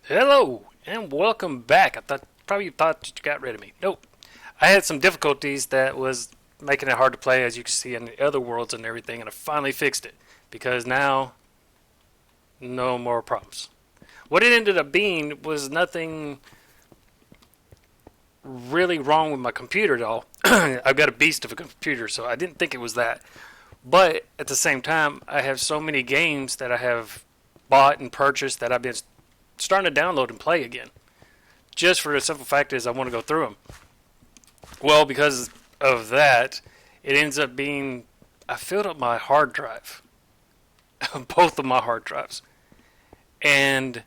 Hello and welcome back. I probably thought that you got rid of me. Nope. I had some difficulties that was making it hard to play, as you can see in the other worlds and everything, and I finally fixed it because now no more problems. What it ended up being was nothing really wrong with my computer at all. I've got a beast of a computer, so I didn't think it was that. But at the same time, I have so many games that I have bought and purchased that I've been starting to download and play again. Just for the simple fact is I want to go through them. Well, because of that, it ends up being I filled up my hard drive, both of my hard drives, and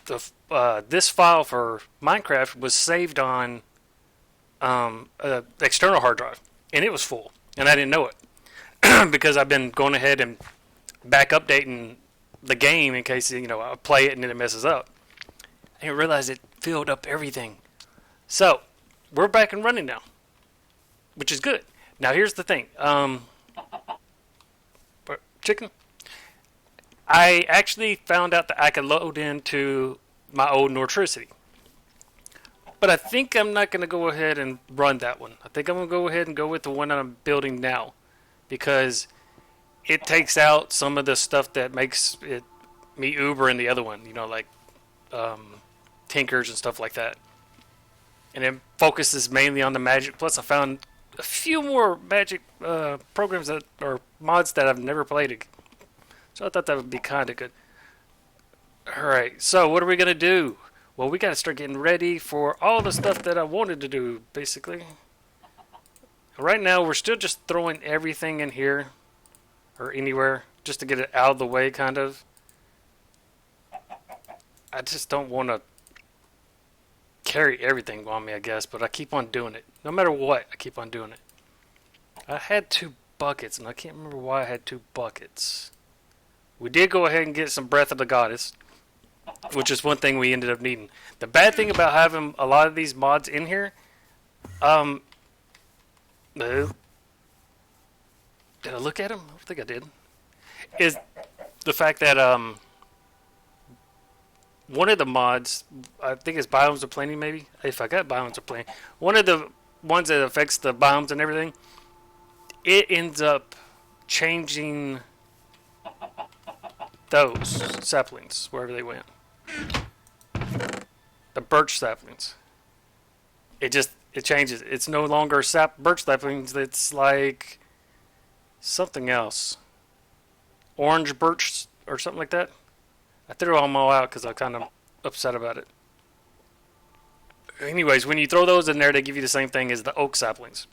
this file for Minecraft was saved on an external hard drive, and it was full, and I didn't know it because I've been going ahead and back updating the game in case I play it and then it messes up. I didn't realize it filled up everything. So we're back and running now, which is good. Now here's the thing. Chicken. I actually found out that I could load into my old Nortricity. But I think I'm not going to go ahead and run that one. I think I'm going to go ahead and go with the one I'm building now. Because it takes out some of the stuff that makes me Uber in the other one. Like tinkers and stuff like that. And it focuses mainly on the magic. Plus I found a few more magic programs or mods that I've never played. So I thought that would be kind of good. Alright, so what are we going to do? Well, we got to start getting ready for all the stuff that I wanted to do, basically. Right now, we're still just throwing everything in here, or anywhere, just to get it out of the way, kind of. I just don't want to carry everything on me, I guess, but I keep on doing it. No matter what, I keep on doing it. I had 2 buckets, and I can't remember why I had 2 buckets. We did go ahead and get some Breath of the Goddess, which is one thing we ended up needing. The bad thing about having a lot of these mods in here, did I look at them? I think I did. Is the fact that one of the mods, I think it's Biomes O Plenty, maybe. If I got Biomes O Plenty, one of the ones that affects the biomes and everything, it ends up changing those saplings wherever they went. The birch saplings. It changes. It's no longer birch saplings. It's like something else. Orange birch or something like that. I threw them all out because I'm kind of upset about it. Anyways, when you throw those in there, they give you the same thing as the oak saplings.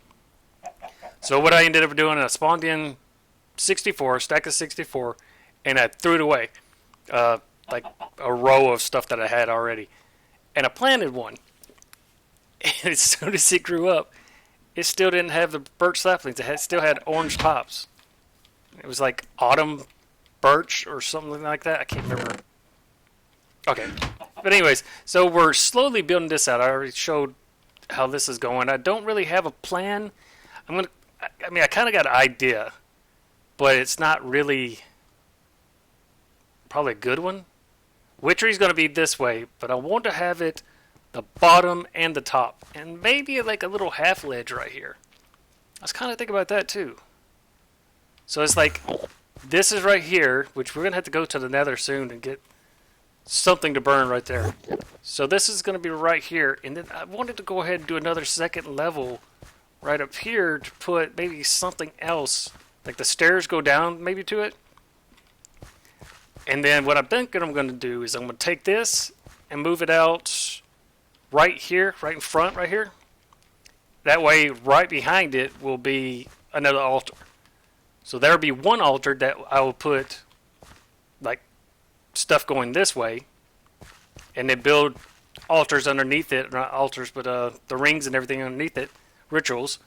So what I ended up doing, I spawned in 64, stack of 64, and I threw it away. Like a row of stuff that I had already. And I planted one. And as soon as it grew up, it still didn't have the birch saplings. It still had orange tops. It was like autumn birch or something like that. I can't remember. Okay. But anyways, so we're slowly building this out. I already showed how this is going. I don't really have a plan. I kind of got an idea. But it's not really probably a good one. Witchery's going to be this way, but I want to have it the bottom and the top. And maybe like a little half ledge right here. I was kind of thinking about that too. So it's like, this is right here, which we're going to have to go to the nether soon and get something to burn right there. So this is going to be right here. And then I wanted to go ahead and do another second level right up here to put maybe something else. Like the stairs go down maybe to it. And then what I'm thinking I'm going to do is I'm going to take this and move it out right here, right in front, right here. That way, right behind it will be another altar. So there will be one altar that I will put like stuff going this way, and then build altars underneath it. Not altars, but the rings and everything underneath it, rituals.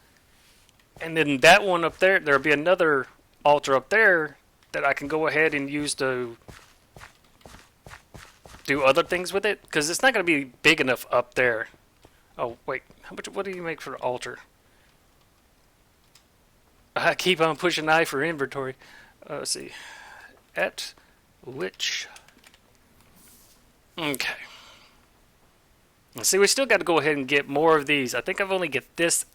And then that one up there, there will be another altar up there that I can go ahead and use to do other things with it, because it's not going to be big enough up there. Oh wait, what do you make for the altar? I keep on pushing I for inventory. Let's see, at which Okay. Let's see, we still got to go ahead and get more of these. I think I've only get this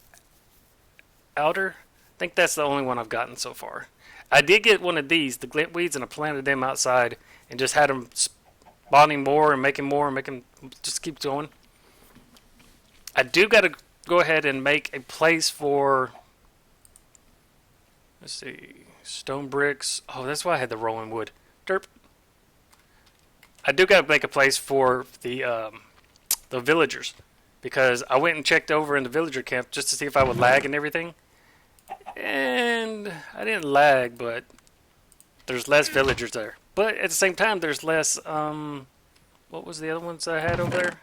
outer. I think that's the only one I've gotten so far. I did get one of these, the glintweeds, and I planted them outside and just had them spawning more and making more and making just keep going. I do got to go ahead and make a place for, let's see, stone bricks. Oh, that's why I had the rolling wood. Derp. I do got to make a place for the villagers, because I went and checked over in the villager camp just to see if I would lag and everything. And I didn't lag, but there's less villagers there. But at the same time, there's less, what was the other ones I had over there?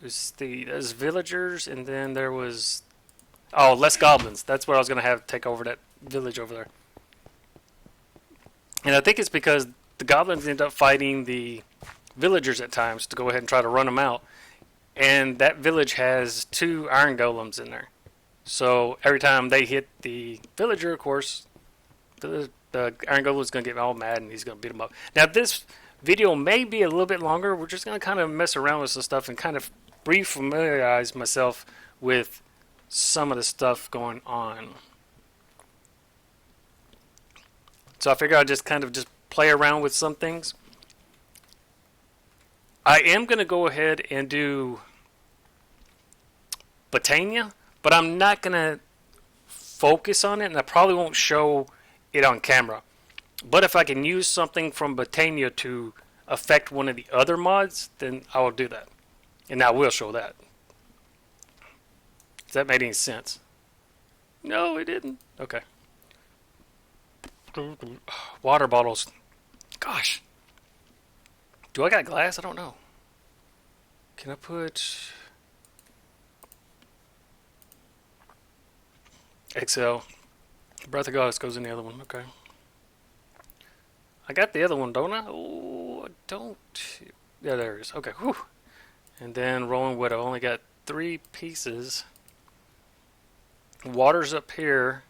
There's villagers, and then there was, oh, less goblins. That's what I was going to have take over that village over there. And I think it's because the goblins end up fighting the villagers at times to go ahead and try to run them out. And that village has 2 iron golems in there. So every time they hit the villager, of course, the iron golem is going to get all mad and he's going to beat them up. Now this video may be a little bit longer. We're just going to kind of mess around with some stuff and kind of re-familiarize myself with some of the stuff going on. So I figure I'll just kind of just play around with some things. I am going to go ahead and do Botania, but I'm not going to focus on it, and I probably won't show it on camera. But if I can use something from Botania to affect one of the other mods, then I will do that. And I will show that. Does that make any sense? No, it didn't. Okay. Water bottles. Gosh. Do I got glass? I don't know. Can I put XL? Breath of Goddess goes in the other one. Okay. I got the other one, don't I? Oh, I don't. Yeah, there it is. Okay. Whew. And then rolling wood. I've only got 3 pieces. Water's up here.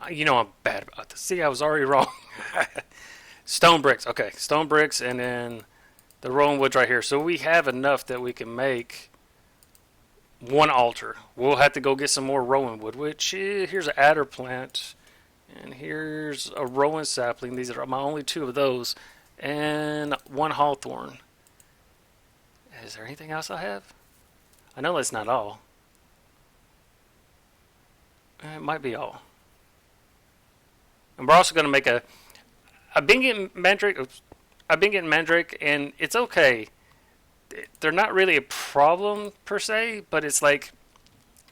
You know I'm bad about this. See, I was already wrong. Stone bricks. Okay, stone bricks, and then the rolling wood's right here. So we have enough that we can make 1 altar. We'll have to go get some more rolling wood, which here's an adder plant, and here's a rolling sapling. These are my only 2 of those, and 1 hawthorn. Is there anything else I have? I know that's not all. It might be all. And we're also going to make a... I've been getting mandrake, and it's okay. They're not really a problem per se, but it's like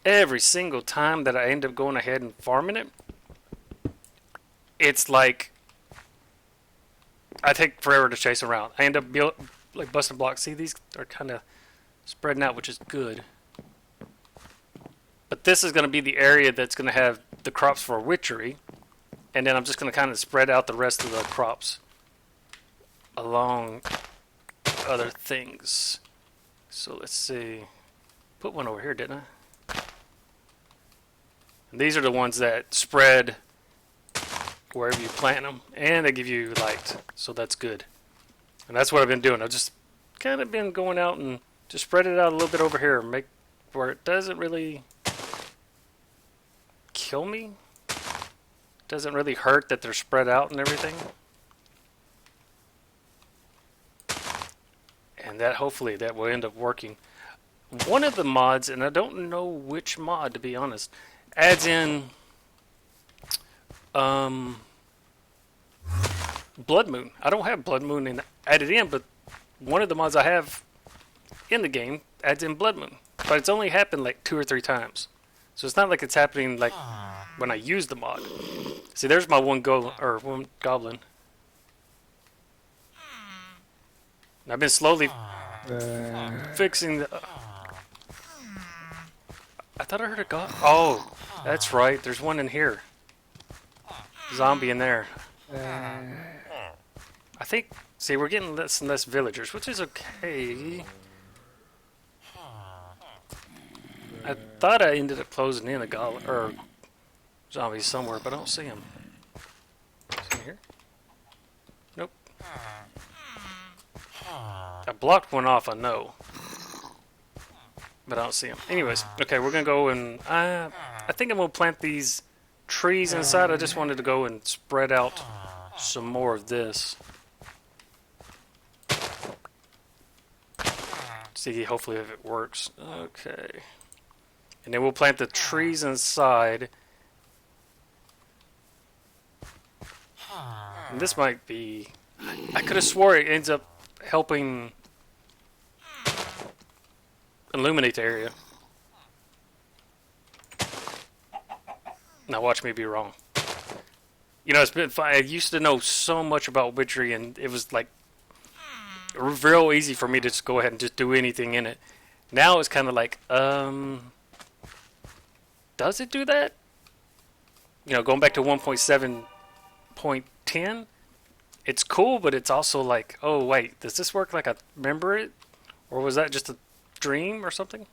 every single time that I end up going ahead and farming it, it's like I take forever to chase around. I end up like busting blocks. See, these are kind of spreading out, which is good. But this is going to be the area that's going to have the crops for witchery. And then I'm just going to kind of spread out the rest of the crops along other things. So let's see. Put one over here, didn't I? And these are the ones that spread wherever you plant them. And they give you light. So that's good. And that's what I've been doing. I've just kind of been going out and just spread it out a little bit over here. Make where it doesn't really kill me. Doesn't really hurt that they're spread out and everything. And that hopefully that will end up working. One of the mods, and I don't know which mod to be honest, adds in Blood Moon. I don't have Blood Moon added in, but one of the mods I have in the game adds in Blood Moon. But it's only happened like 2 or 3 times. So it's not like it's happening like when I use the mod. See, there's my one goblin. And I've been slowly fixing the... I thought I heard a goblin. Oh, that's right. There's one in here. Zombie in there. I think... See, we're getting less and less villagers, which is okay. I thought I ended up closing in a goblin or zombie somewhere, but I don't see him. Is he here? Nope. I blocked one off, I know. But I don't see them. Anyways, okay, we're going to go and... I think I'm going to plant these trees inside. I just wanted to go and spread out some more of this. See, hopefully if it works. Okay. And then we'll plant the trees inside. And this might be... I could have swore it ends up helping illuminate the area. Now watch me be wrong. You know, it's been fun. I used to know so much about Witchery, and it was like real easy for me to just go ahead and just do anything in it. Now it's kind of like, does it do that? You know, going back to 1.7.10, it's cool, but it's also like, oh wait, does this work like I remember it? Or was that just a dream or something?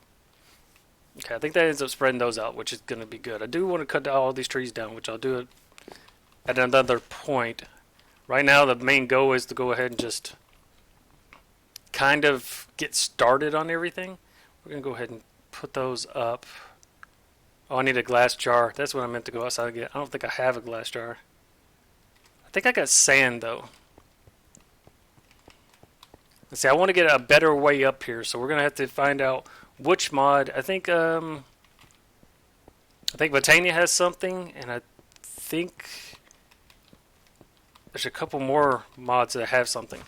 Okay, I think that ends up spreading those out, which is going to be good. I do want to cut all these trees down, which I'll do it at another point. Right now, the main goal is to go ahead and just kind of get started on everything. We're going to go ahead and put those up. Oh, I need a glass jar. That's what I meant to go outside and get. I don't think I have a glass jar. I think I got sand, though. Let's see, I want to get a better way up here, so we're going to have to find out which mod. I think Botania has something, and I think there's a couple more mods that have something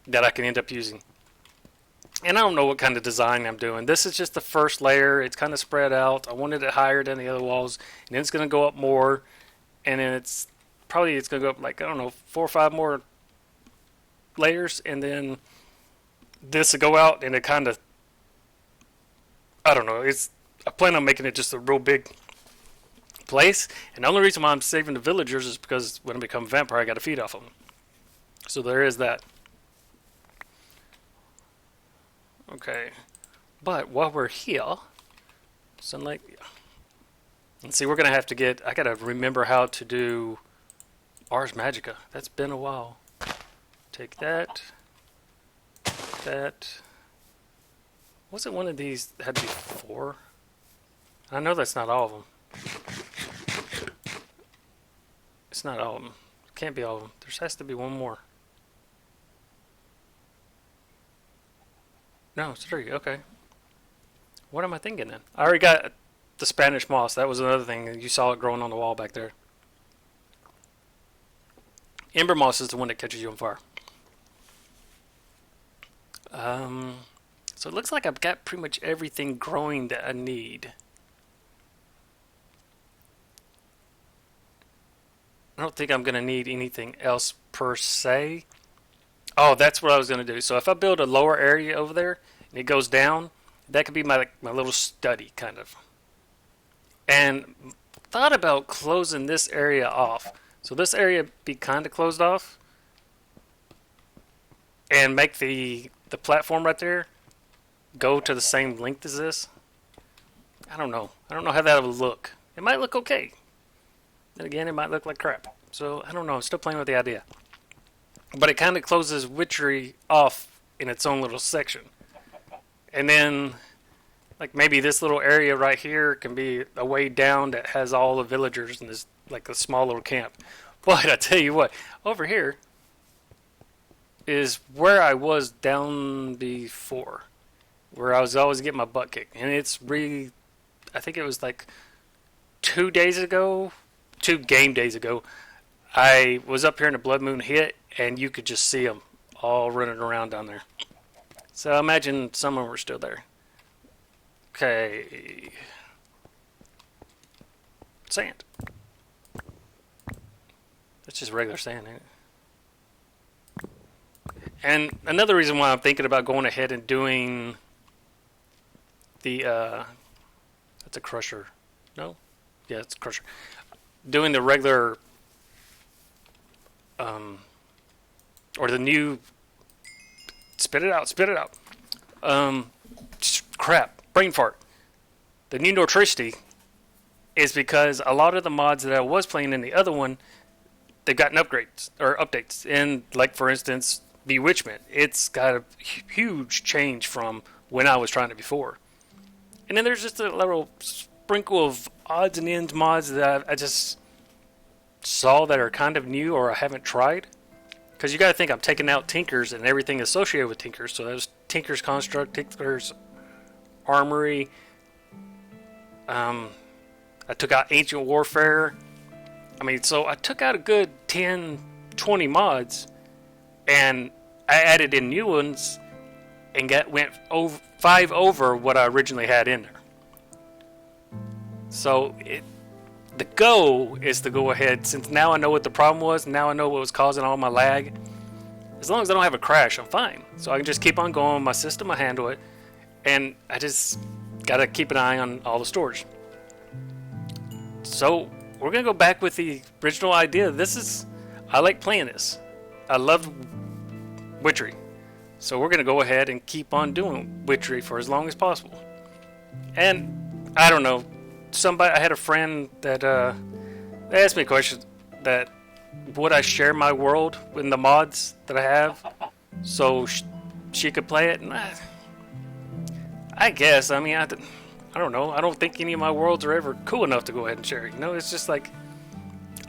that I can end up using. And I don't know what kind of design I'm doing. This is just the first layer. It's kind of spread out. I wanted it higher than the other walls, and then it's going to go up more, and then it's going to go up like, I don't know, 4 or 5 more layers, and then this will go out, and it kind of, I don't know, I plan on making it just a real big place, and the only reason why I'm saving the villagers is because when I become a vampire, I got to feed off them. So there is that. Okay, but while we're here, sunlight, and see, we're going to have to I got to remember how to do Ars Magica. That's been a while. Take that. Was it one of these that had to be 4? I know that's not all of them. It's not all of them. It can't be all of them. There has to be one more. No, it's 3. Okay. What am I thinking then? I already got the Spanish moss. That was another thing. You saw it growing on the wall back there. Ember moss is the one that catches you on fire. So it looks like I've got pretty much everything growing that I need. I don't think I'm going to need anything else per se. Oh, that's what I was going to do. So if I build a lower area over there and it goes down, that could be my little study kind of. And thought about closing this area off. So this area be kind of closed off and make the platform right there go to the same length as this. I don't know. I don't know how that would look. It might look okay. Then again, it might look like crap. So I don't know. I'm still playing with the idea. But it kind of closes Witchery off in its own little section. And then, like maybe this little area right here can be a way down that has all the villagers and this like a small little camp. But I tell you what, over here is where I was down before, where I was always getting my butt kicked. And it's really, I think it was like 2 game days ago, I was up here and the Blood Moon hit, and you could just see them all running around down there. So I imagine some of them were still there. Okay. Sand. That's just regular sand, ain't it? And another reason why I'm thinking about going ahead and doing the, that's a crusher. No? Yeah, it's a crusher. Doing the regular, or the new, spit it out. Crap, brain fart. The new Nortricity is because a lot of the mods that I was playing in the other one they've gotten upgrades or updates. And like for instance, Bewitchment, it's got a huge change from when I was trying it before. And then there's just a little sprinkle of odds and ends mods that I just saw that are kind of new or I haven't tried. Because you got to think I'm taking out Tinkers and everything associated with Tinkers. So there's Tinker's Construct, Tinker's Armory. I took out Ancient Warfare. I mean, so I took out a good 10, 20 mods. And I added in new ones and went over 5 over what I originally had in there. So the goal is to go ahead, since now I know what the problem was, now I know what was causing all my lag. As long as I don't have a crash, I'm fine. So I can just keep on going with my system, I handle it, and I just gotta keep an eye on all the storage. So we're gonna go back with the original idea. I like playing this. I love Witchery. So we're gonna go ahead and keep on doing Witchery for as long as possible. And I don't know, I had a friend that they asked me a question that would I share my world with the mods that I have so she could play it? And I guess. I mean, I don't know. I don't think any of my worlds are ever cool enough to go ahead and share. You know, it's just like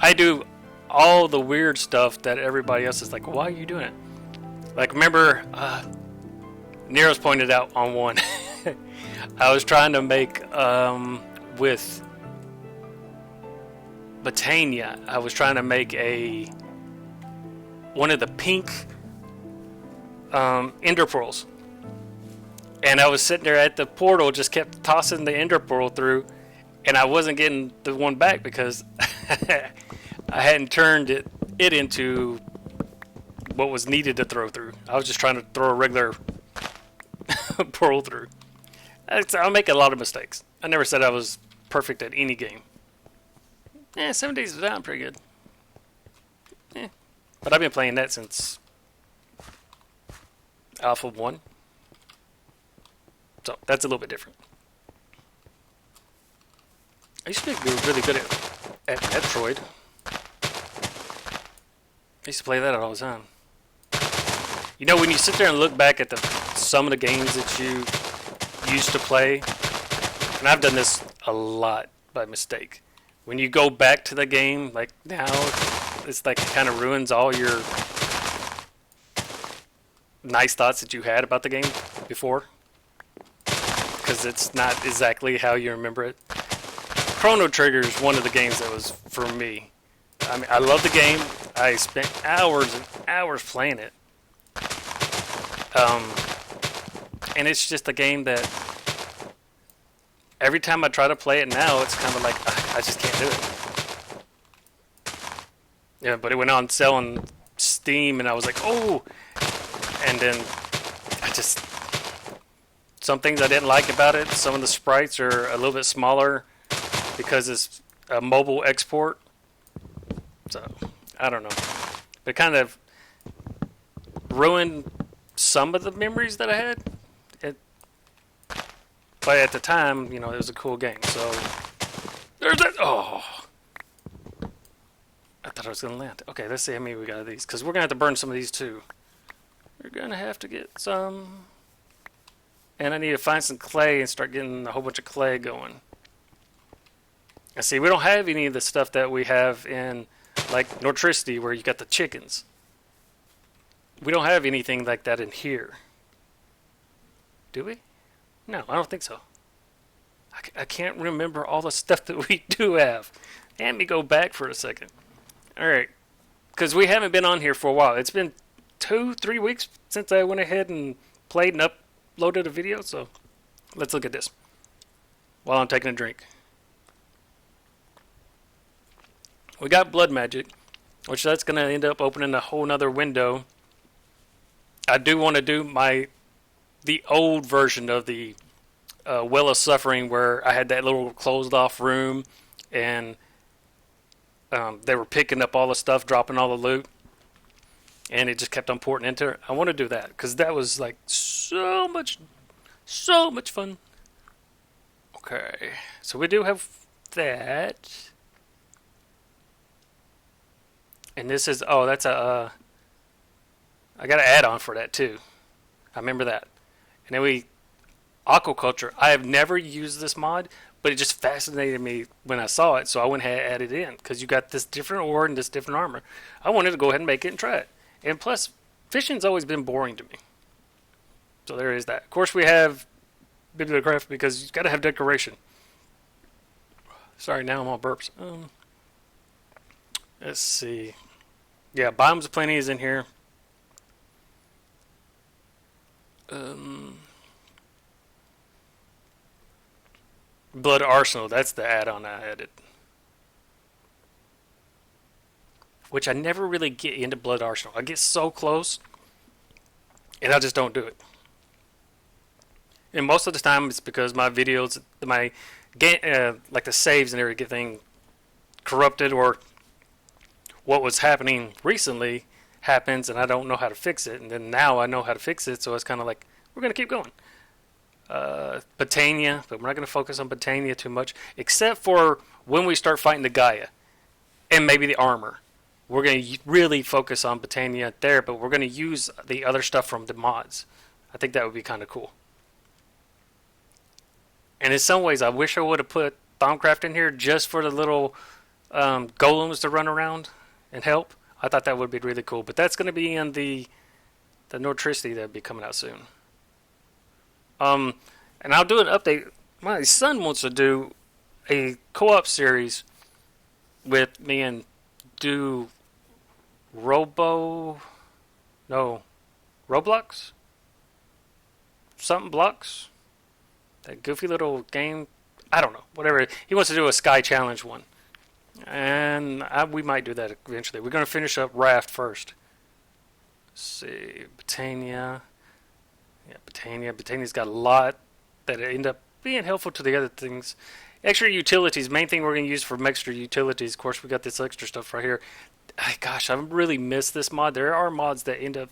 I do all the weird stuff that everybody else is like, why are you doing it? Like, remember, Nero's pointed out on one. I was trying to make with Botania, I was trying to make one of the pink ender pearls, and I was sitting there at the portal, just kept tossing the ender pearl through, and I wasn't getting the one back because I hadn't turned it into what was needed to throw through. I was just trying to throw a regular pearl through. I'll make a lot of mistakes. I never said I was perfect at any game. 7 Days of Down, pretty good. But I've been playing that since Alpha 1. So that's a little bit different. I used to be really good at Metroid. I used to play that all the time. You know, when you sit there and look back at some of the games that you used to play, and I've done this a lot by mistake. When you go back to the game, like now, it's like it kind of ruins all your nice thoughts that you had about the game before, because it's not exactly how you remember it. Chrono Trigger is one of the games that was for me. I mean, I love the game. I spent hours and hours playing it. And it's just a game that every time I try to play it now, it's kind of like, I just can't do it. Yeah, but it went on sale on Steam, and I was like, oh! And then some things I didn't like about it. Some of the sprites are a little bit smaller because it's a mobile export. So, I don't know. It kind of ruined some of the memories that I had. But at the time, you know, it was a cool game. So, there's that. Oh. I thought I was going to land. Okay, let's see how many we got of these. Because we're going to have to burn some of these too. We're going to have to get some. And I need to find some clay and start getting a whole bunch of clay going. I see, we don't have any of the stuff that we have in, like, Nortricity, where you got the chickens. We don't have anything like that in here. Do we? No, I don't think so. I can't remember all the stuff that we do have. Let me go back for a second. Alright. Because we haven't been on here for a while. It's been 2-3 weeks since I went ahead and played and uploaded a video. So, let's look at this while I'm taking a drink. We got Blood Magic, which that's going to end up opening a whole nother window. I do want to do the old version of the Well of Suffering, where I had that little closed off room and they were picking up all the stuff, dropping all the loot, and it just kept on porting into it. I want to do that because that was like so much fun. Okay, so we do have that. And this is, oh, that's I got an add-on for that too. I remember that. And then Aquaculture. I have never used this mod, but it just fascinated me when I saw it, so I went ahead and added it in, because you got this different ore and this different armor. I wanted to go ahead and make it and try it. And plus, fishing's always been boring to me. So there is that. Of course, we have Bibliocraft, because you've got to have decoration. Sorry, now I'm all burps. Let's see. Yeah, Biomes O Plenty is in here. Blood Arsenal, that's the add-on I added. Which I never really get into Blood Arsenal. I get so close, and I just don't do it. And most of the time, it's because my videos, my game, like the saves and everything, corrupted, or what was happening recently happens, and I don't know how to fix it. And then now I know how to fix it, so it's kind of like, we're going to keep going. Botania, but we're not going to focus on Botania too much, except for when we start fighting the Gaia, and maybe the armor. We're going to really focus on Botania there, but we're going to use the other stuff from the mods. I think that would be kind of cool. And in some ways, I wish I would have put Thaumcraft in here just for the little golems to run around and help. I thought that would be really cool, but that's going to be in the Nortricity that will be coming out soon. And I'll do an update. My son wants to do a co-op series with me and do Roblox? Something blocks? That goofy little game? I don't know. Whatever. He wants to do a Sky Challenge one. And we might do that eventually. We're going to finish up Raft first. Let's see. Botania. Yeah, Botania. Botania's got a lot that end up being helpful to the other things. Extra utilities. Main thing we're going to use for extra utilities. Of course, we got this extra stuff right here. Gosh, I really miss this mod. There are mods that end up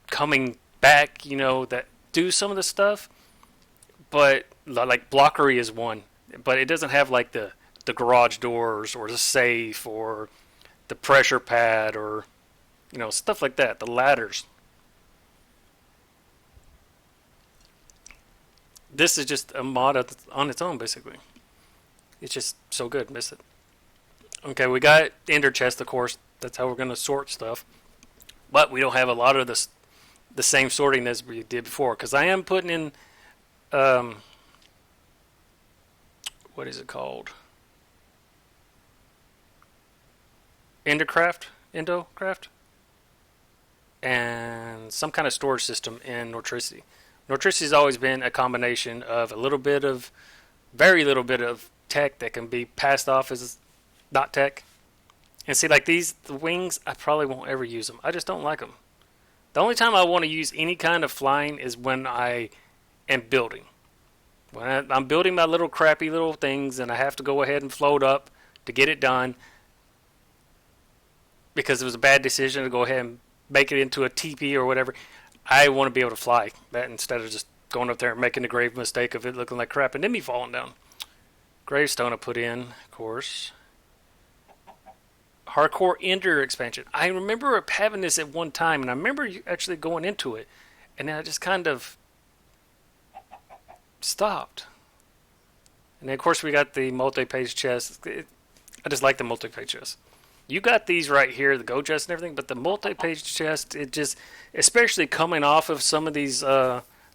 coming back, that do some of the stuff. But, like, Blockery is one. But it doesn't have, like, the garage doors or the safe or the pressure pad or, stuff like that. The ladders. This is just a mod on its own, basically. It's just so good. Miss it. Okay, we got Ender Chest, of course. That's how we're going to sort stuff. But we don't have a lot of the same sorting as we did before. Because I am putting in... what is it called? Endocraft? And some kind of storage system in Nortricity. Nortricity's always been a combination of very little bit of tech that can be passed off as not tech. And see, like the wings, I probably won't ever use them. I just don't like them. The only time I want to use any kind of flying is when I am building. When I'm building my little crappy little things and I have to go ahead and float up to get it done because it was a bad decision to go ahead and make it into a teepee or whatever. I want to be able to fly that instead of just going up there and making the grave mistake of it looking like crap and then me falling down. Gravestone I put in, of course. Hardcore Ender expansion. I remember having this at one time, and I remember actually going into it, and then I just kind of stopped. And then, of course, we got the multi-page chest. I just like the multi-page chest. You got these right here, the go chest and everything, but the multi-page chest, it just, especially coming off of some of these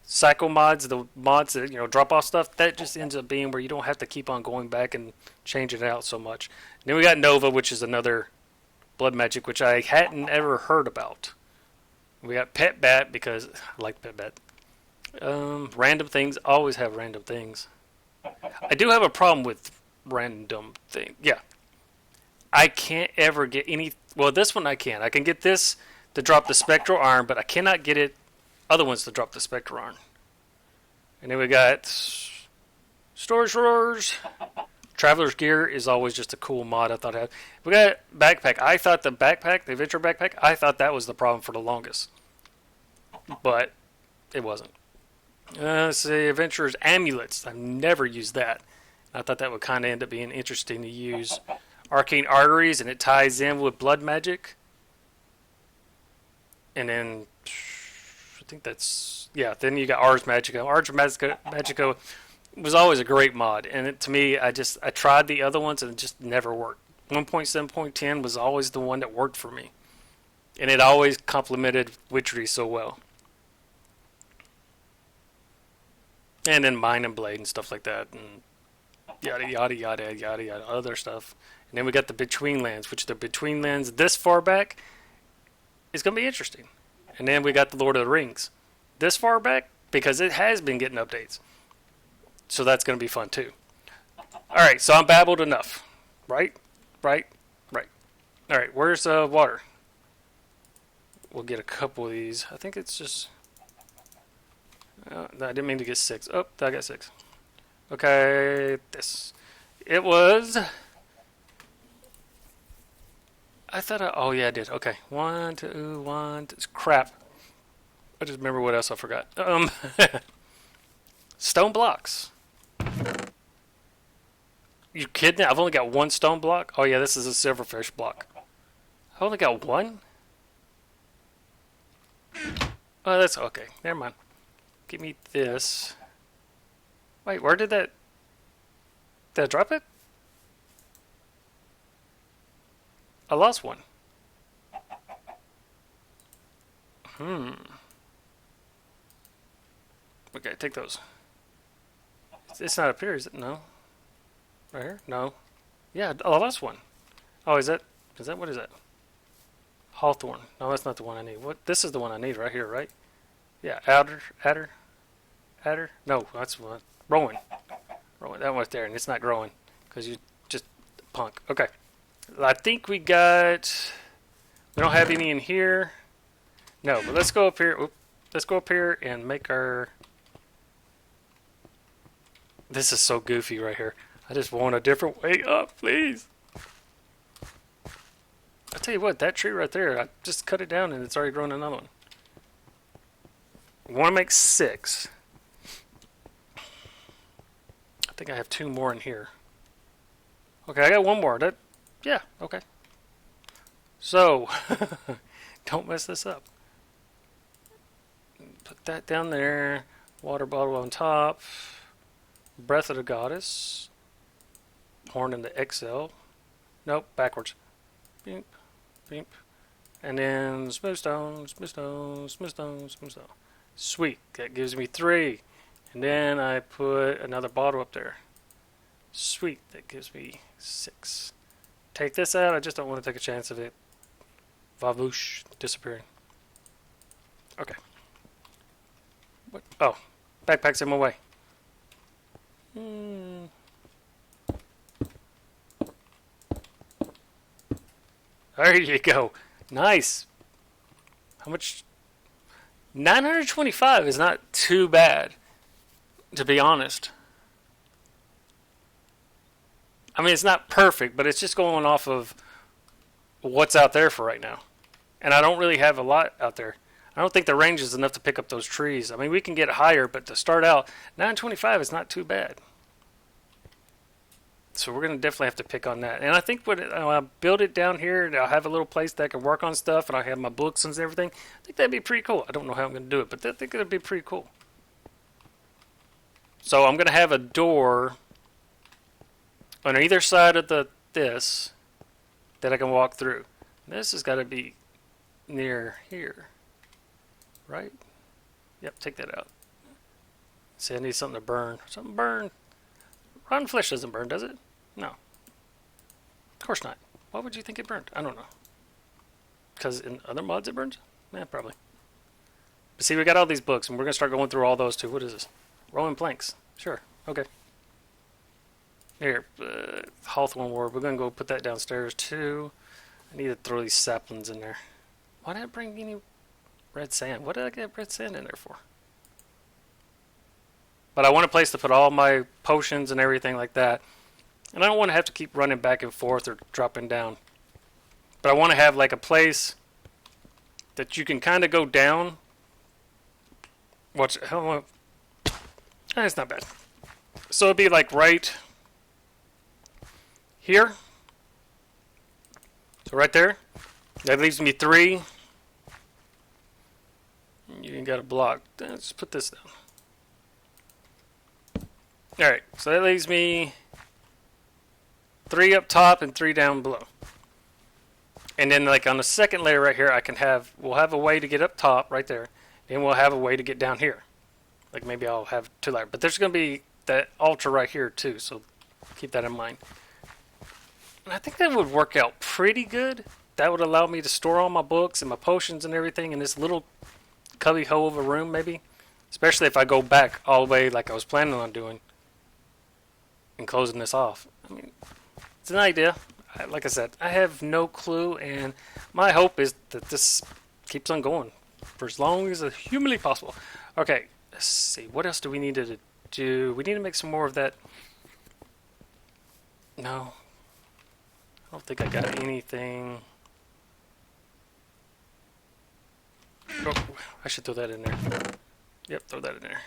cycle mods, the mods that drop off stuff, that just ends up being where you don't have to keep on going back and changing it out so much. And then we got Nova, which is another blood magic, which I hadn't ever heard about. We got Pet Bat, because I like Pet Bat. Random things, always have random things. I do have a problem with random things. Yeah. I can't ever get any... Well, this one I can. I can get this to drop the Spectral Iron, but I cannot get other ones to drop the Spectral Iron. And then we got Storage Drawers. Traveler's Gear is always just a cool mod I thought I had. We got Backpack. I thought the Adventure Backpack, I thought that was the problem for the longest. But it wasn't. Let's see, Adventurer's Amulets. I've never used that. I thought that would kind of end up being interesting to use. Arcane Arteries, and it ties in with blood magic. And then I think that's, yeah, then you got Ars Magica. Magica was always a great mod, and to me, I tried the other ones and it just never worked. 1.7.10 was always the one that worked for me, and it always complemented Witchery so well. And then Mind and Blade and stuff like that, and yada yada yada yada yada other stuff. And then we got the Between Lands, which the Between Lands this far back is going to be interesting. And then we got the Lord of the Rings this far back because it has been getting updates. So that's going to be fun too. Alright, so I'm babbled enough. Right? Alright, where's water? We'll get a couple of these. I think it's just... I didn't mean to get 6. Oh, I got 6. Okay, this. It was... I thought oh yeah, I did. Okay. 1, 2, 1, 2. Crap. I just remember what else I forgot. Stone blocks. You kidding? I've only got 1 stone block? Oh yeah, this is a silverfish block. I only got 1? Oh, that's okay. Never mind. Give me this. Wait, where did that... Did I drop it? I lost 1. Okay, take those. It's not up here, is it? No. Right here? No. Yeah, I lost 1. Oh, is that what is that? Hawthorn. No, that's not the one I need. What? This is the one I need right here, right? Yeah, adder. No, that's one. Rowan. That one's there, and it's not growing because you just punk. Okay. I think we got... We don't have any in here. No, but let's go up here. Oop, let's go up here and make our... This is so goofy right here. I just want a different way up, please. I'll tell you what, that tree right there, I just cut it down and it's already grown another one. I want to make 6. I think I have 2 more in here. Okay, I got 1 more. Yeah, okay. So, don't mess this up. Put that down there. Water bottle on top. Breath of the Goddess. Horn in the XL. Nope, backwards. Beep, beep. And then smooth stone. Sweet, that gives me 3. And then I put another bottle up there. Sweet, that gives me 6. Take this out, I just don't want to take a chance of it. Vavoosh, disappearing. Okay. What? Oh, backpack's in my way. There you go. Nice. How much? 925 is not too bad, to be honest. I mean, it's not perfect, but it's just going off of what's out there for right now. And I don't really have a lot out there. I don't think the range is enough to pick up those trees. I mean, we can get higher, but to start out, 925 is not too bad. So we're going to definitely have to pick on that. And I think when I build it down here, and I'll have a little place that I can work on stuff, and I'll have my books and everything. I think that'd be pretty cool. I don't know how I'm going to do it, but I think it'd be pretty cool. So I'm going to have a door on either side of this that I can walk through. This has got to be near here, right? Yep, take that out. See, I need something to burn. Something burn. Rotten flesh doesn't burn, does it? No. Of course not. Why would you think it burned? I don't know. Because in other mods it burns? Yeah, probably. But see, we got all these books, and we're going to start going through all those too. What is this? Rolling planks. Sure. Okay. Here, Hawthorn Ward. We're going to go put that downstairs too. I need to throw these saplings in there. Why did I bring any red sand? What did I get red sand in there for? But I want a place to put all my potions and everything like that. And I don't want to have to keep running back and forth or dropping down. But I want to have like a place that you can kind of go down. Watch. It's not bad. So it'd be like right here. So right there, that leaves me 3. You ain't got a block. Let's put this down. Alright, so that leaves me 3 up top and 3 down below. And then like on the second layer right here, we'll have a way to get up top right there. Then we'll have a way to get down here. Like maybe I'll have 2 layers. But there's going to be that altar right here too, so keep that in mind. And I think that would work out pretty good. That would allow me to store all my books and my potions and everything in this little cubby hole of a room maybe. Especially if I go back all the way like I was planning on doing. And closing this off. I mean, it's an idea. Like I said, I have no clue, and my hope is that this keeps on going for as long as humanly possible. Okay, let's see. What else do we need to do? We need to make some more of that. No. I don't think I got anything. Oh, I should throw that in there. Yep, throw that in there.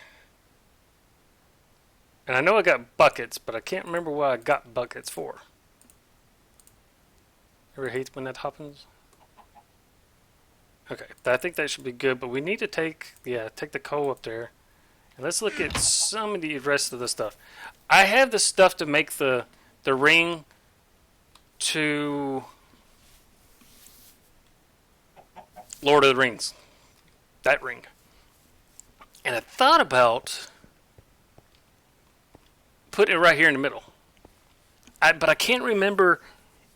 And I know I got buckets, but I can't remember what I got buckets for. Ever hate when that happens? Okay, I think that should be good, but we need to take the coal up there. And let's look at some of the rest of the stuff. I have the stuff to make the ring to Lord of the Rings. That ring. And I thought about putting it right here in the middle. But I can't remember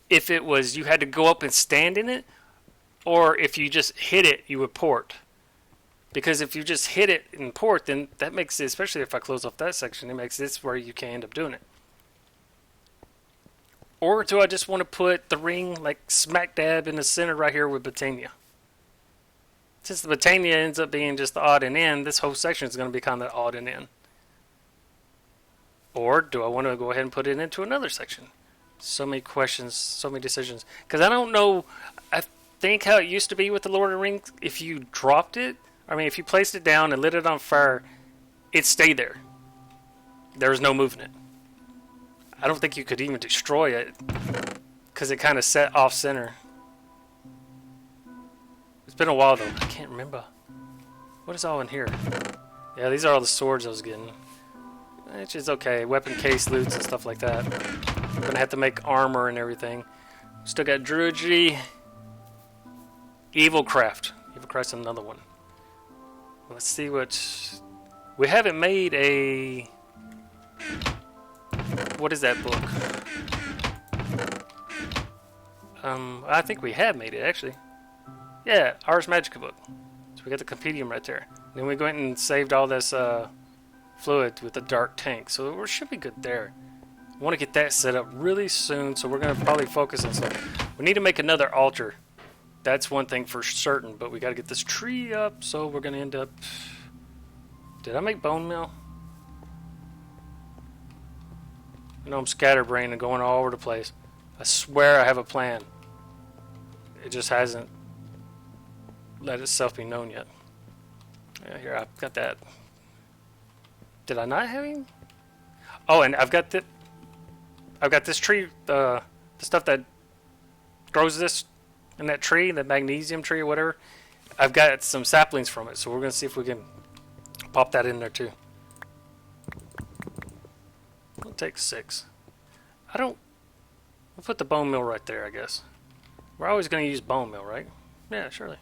if it was you had to go up and stand in it, or if you just hit it, you would port. Because if you just hit it and port, then that makes it, especially if I close off that section, it makes this where you can end up doing it. Or do I just want to put the ring like smack dab in the center right here with Botania? Since the Botania ends up being just the odd and end, this whole section is going to be kind of odd and end. Or do I want to go ahead and put it into another section? So many questions, so many decisions. Because I don't know, I think how it used to be with the Lord of the Rings, if you dropped it, if you placed it down and lit it on fire, it stayed there. There was no moving it. I don't think you could even destroy it, because it kind of set off center. It's been a while though, I can't remember. What is all in here? Yeah, these are all the swords I was getting. Which is okay, weapon case loots and stuff like that. I'm gonna have to make armor and everything. Still got Druidry. Evilcraft. Evilcraft's another one. Let's see what... We haven't made a... What is that book? I think we have made it, actually. Yeah, Ars Magica book. So we got the compendium right there. Then we went and saved all this fluid with the dark tank. So we should be good there. I want to get that set up really soon, so we're going to probably focus on stuff. We need to make another altar. That's one thing for certain, but we got to get this tree up, so we're going to end up... Did I make bone meal? I know I'm scatterbrained and going all over the place. I swear I have a plan. It just hasn't let itself be known yet. Yeah, here, I've got that. Did I not have any? Oh, and I've got this tree, the stuff that grows this in that tree, the magnesium tree or whatever. I've got some saplings from it, so we're going to see if we can pop that in there too. We'll take 6. We'll put the bone meal right there, I guess. We're always going to use bone meal, right? Yeah, surely.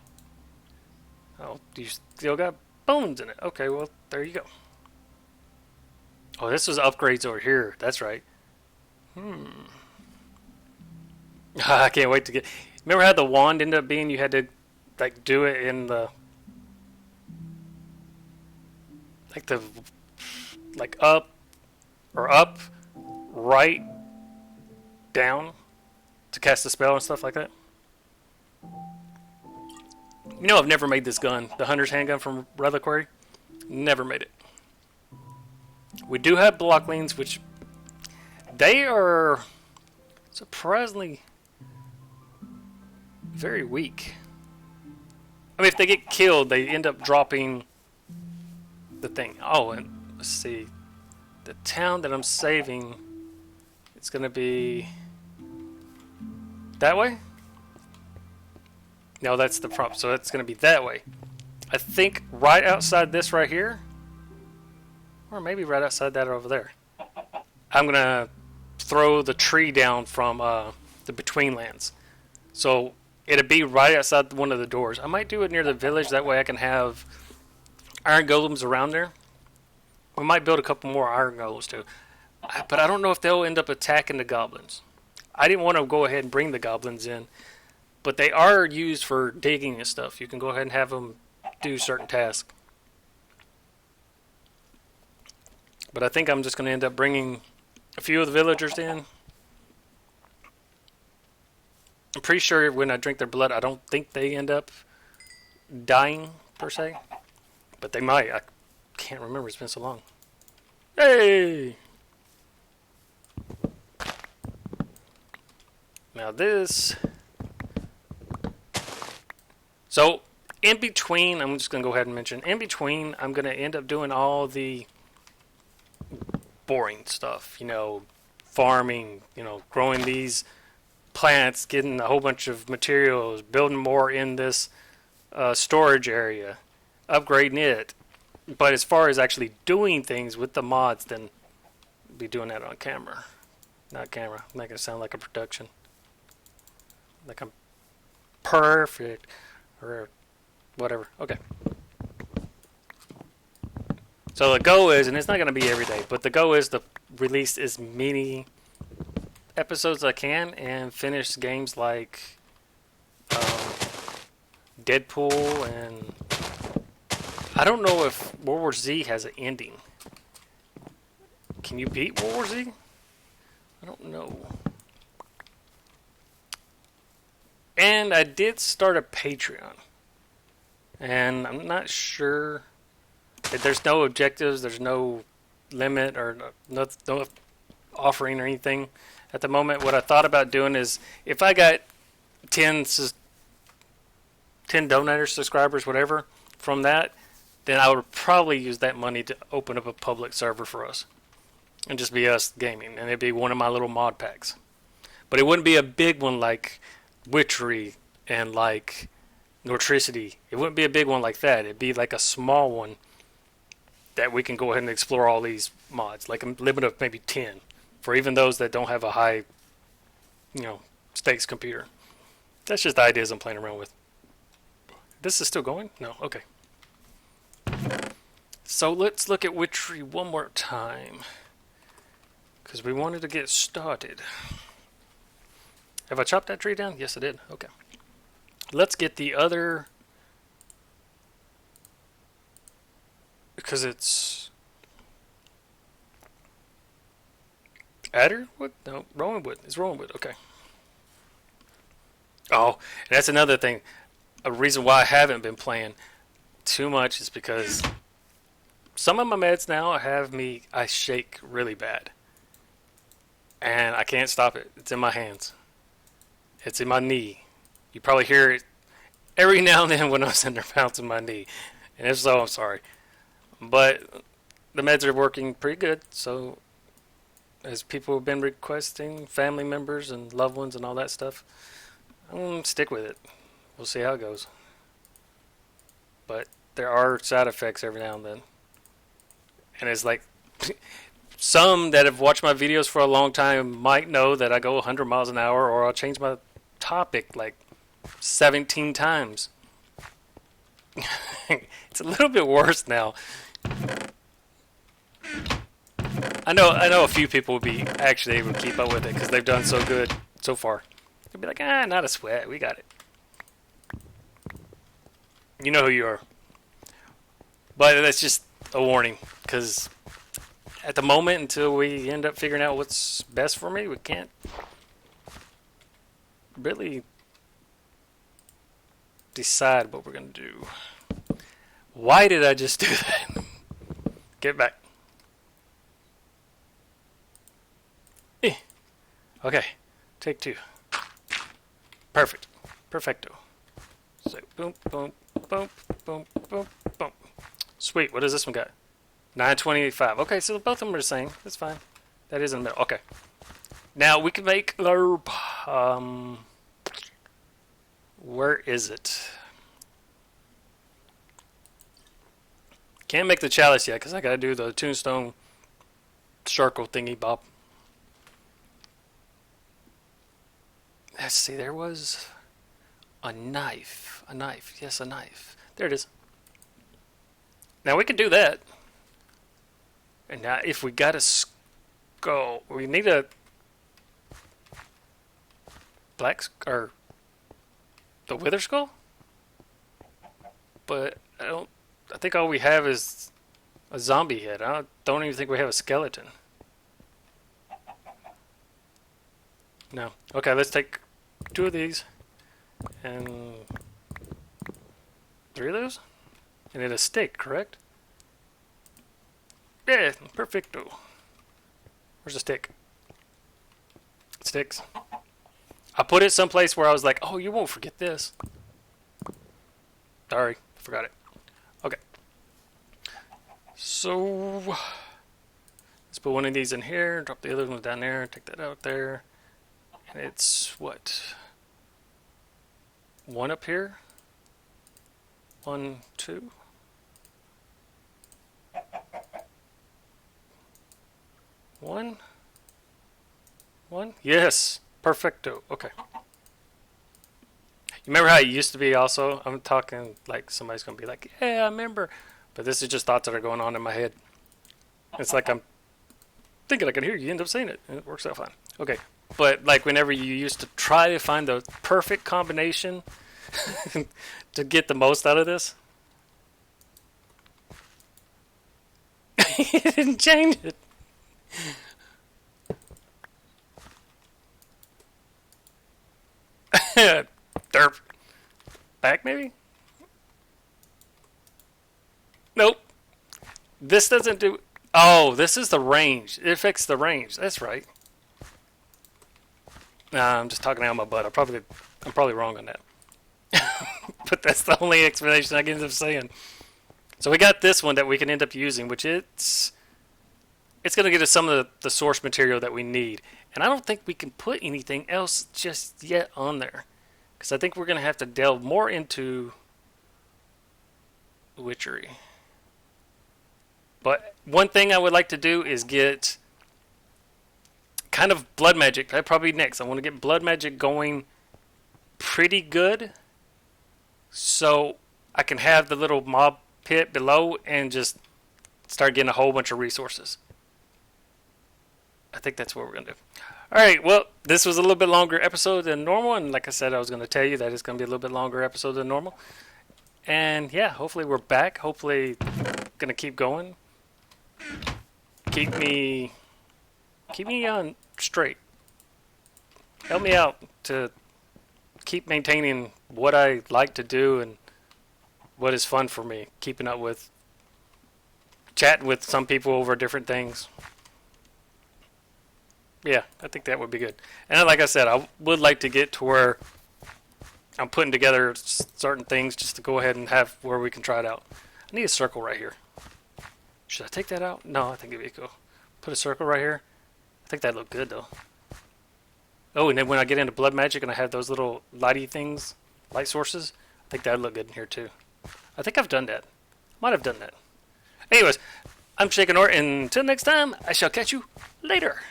Oh, you still got bones in it. Okay, well, there you go. Oh, this was upgrades over here. That's right. I can't wait to get... Remember how the wand ended up being you had to like do it in the... Like up, or up, right, down to cast a spell and stuff like that? You know, I've never made this gun, the Hunter's handgun from Reliquary. Never made it. We do have Blocklings, which they are surprisingly very weak. I mean, if they get killed, they end up dropping the thing. Oh, and let's see. The town that I'm saving, it's going to be that way? No, that's the prompt. So it's going to be that way. I think right outside this right here, or maybe right outside that over there, I'm going to throw the tree down from the Between Lands. So it'll be right outside one of the doors. I might do it near the village. That way I can have iron golems around there. We might build a couple more iron golems too. But I don't know if they'll end up attacking the goblins. I didn't want to go ahead and bring the goblins in. But they are used for digging and stuff. You can go ahead and have them do certain tasks. But I think I'm just going to end up bringing a few of the villagers in. I'm pretty sure when I drink their blood, I don't think they end up dying, per se. But they might. I can't remember. It's been so long. Hey! Now this... So, in between, I'm just going to go ahead and mention, in between, I'm going to end up doing all the boring stuff. You know, farming, you know, growing these plants, getting a whole bunch of materials, building more in this storage area, upgrading it. But as far as actually doing things with the mods, then I'll be doing that on camera. Not camera. I'm making it sound like a production. Like I'm perfect. Or whatever. Okay. So the goal is, and it's not going to be every day, but the goal is to release as many episodes as I can and finish games like Deadpool, and I don't know if World War Z has an ending. Can you beat World War Z? I don't know. And I did start a Patreon. And I'm not sure that there's no objectives, there's no limit or no offering or anything at the moment. What I thought about doing is if I got 10 donators, subscribers, whatever, from that, then I would probably use that money to open up a public server for us. And just be us gaming. And it'd be one of my little mod packs. But it wouldn't be a big one like Witchery and like Nortricity. It wouldn't be a big one like that. It'd be like a small one that we can go ahead and explore all these mods. Like a limit of maybe 10 for even those that don't have a high, you know, stakes computer. That's just ideas I'm playing around with. This is still going? No, okay. So let's look at Witchery one more time, because we wanted to get started. Have I chopped that tree down? Yes, I did. Okay. Let's get the other... Because it's... Adder wood? No, rowan wood. It's rowan wood. Okay. Oh, and that's another thing. A reason why I haven't been playing too much is because some of my meds now have me... I shake really bad. And I can't stop it. It's in my hands. It's in my knee. You probably hear it every now and then when I'm sitting there bouncing my knee. And if so, I'm sorry. But the meds are working pretty good. So, as people have been requesting, family members and loved ones and all that stuff, I'm going to stick with it. We'll see how it goes. But there are side effects every now and then. And it's like... Some that have watched my videos for a long time might know that I go 100 miles an hour, or I'll change my topic like 17 times. It's a little bit worse now. I know a few people will be actually able to keep up with it because they've done so good so far. They'll be like, not a sweat, we got it. You know who you are. But that's just a warning, because at the moment, until we end up figuring out what's best for me, we can't really decide what we're going to do. Why did I just do that? Get back. Okay, take two. Perfect. Perfecto. So, boom, boom, boom, boom, boom, boom. Sweet, what does this one got? 925. Okay, so both of them are the same. That's fine. That is in the middle. Okay. Now we can make our Where is it? Can't make the chalice yet because I gotta do the tombstone circle thingy bob. Let's see, there was a knife. A knife. Yes, a knife. There it is. Now we can do that. And now if we got a skull, we need a or the wither skull? But I think all we have is a zombie head. I don't even think we have a skeleton. No. Okay, let's take 2 of these and 3 of those, and then a stick, correct? Yeah, perfecto. Where's the stick? Sticks. I put it someplace where I was like, oh, you won't forget this. Sorry, forgot it. Okay. So, let's put one of these in here, drop the other one down there, take that out there. And it's, what? 1 up here? 1, 2? One? Yes! Perfecto. Okay. You remember how it used to be also? I'm talking like somebody's going to be like, yeah, I remember. But this is just thoughts that are going on in my head. It's like I'm thinking I can hear you, end up saying it. And it works out fine. Okay. But like whenever you used to try to find the perfect combination to get the most out of this. You didn't change it. Derp. Back maybe? Nope. This doesn't do... Oh, this is the range. It affects the range. That's right. Nah, I'm just talking out of my butt. I'm probably wrong on that. But that's the only explanation I can end up saying. So we got this one that we can end up using, which it's going to get us some of the source material that we need. And I don't think we can put anything else just yet on there. Because I think we're going to have to delve more into Witchery. But one thing I would like to do is get kind of blood magic. That probably next. I want to get blood magic going pretty good. So I can have the little mob pit below and just start getting a whole bunch of resources. I think that's what we're going to do. Alright, well, this was a little bit longer episode than normal, and like I said, I was going to tell you that it's going to be a little bit longer episode than normal. And yeah, hopefully we're back. Hopefully going to keep going. Keep me on straight. Help me out to keep maintaining what I like to do and what is fun for me. Keeping up with chatting with some people over different things. Yeah, I think that would be good. And like I said, I would like to get to where I'm putting together certain things just to go ahead and have where we can try it out. I need a circle right here. Should I take that out? No, I think it'd be cool. Put a circle right here. I think that'd look good, though. Oh, and then when I get into blood magic and I have those little lighty things, light sources, I think that'd look good in here, too. I think I've done that. Might have done that. Anyways, I'm CodeChickenCore, and until next time, I shall catch you later.